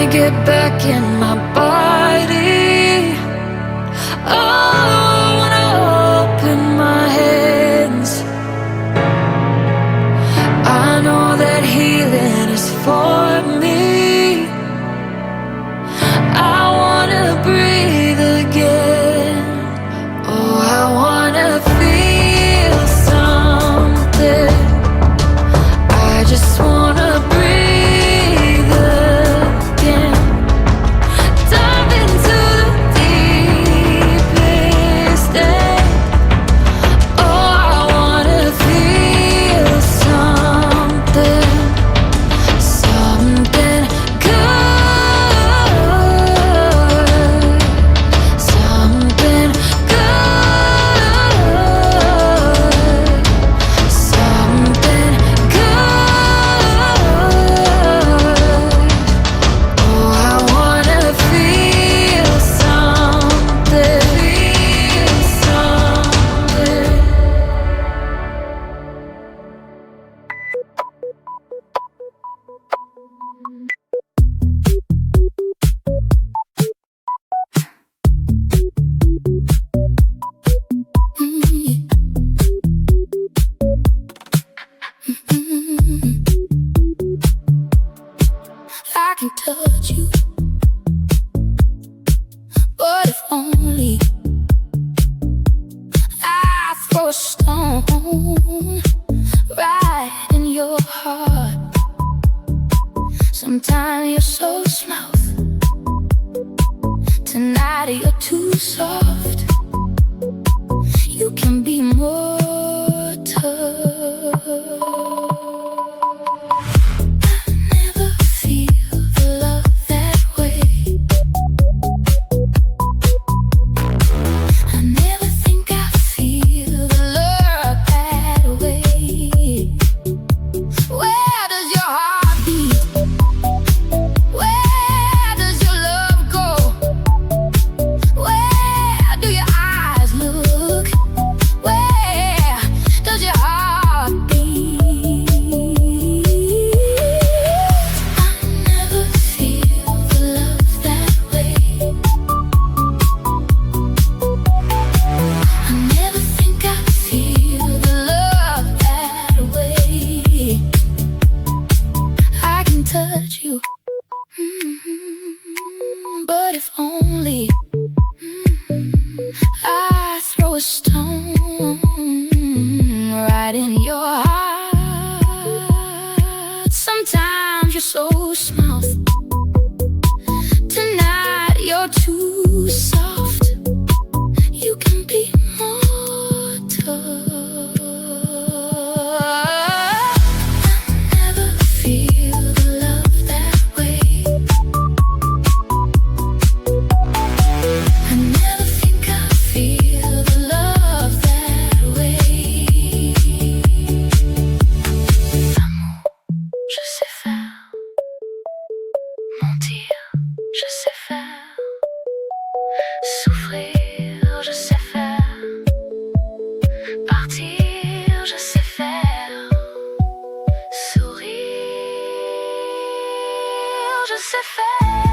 me get back in my body. Oh, I wanna open my hands. I know that healing is for me. I wanna breathe again. Oh, I wanna feel something. I just wanna breathe again. Dive into the deepest end. Oh, I wanna feel something. Something good. Something good. Something good. Oh, I wanna feel something. Feel something. I can touch you, but if only I throw a stone right in your heart. Sometimes you're so smooth, tonight you're too soft. You can be more tough. Never feel the love that way. I never think I feel the love that way. Where does your heart beat? Where does your love go? Where do your eyes look? Where does your heart beat? I never feel the love that way. I never think I feel the love that way. I can touch you, but if only I throw a stone right in your heart. Sometimes you're so smooth, tonight you're too soft. You can be more tough. I never feel the love that way. I never think I feel the love that way. L'amour, je sais faire. Mentir, je sais faire. Souffrir, je sais faire. Partir, je sais faire. Sourire, je sais faire.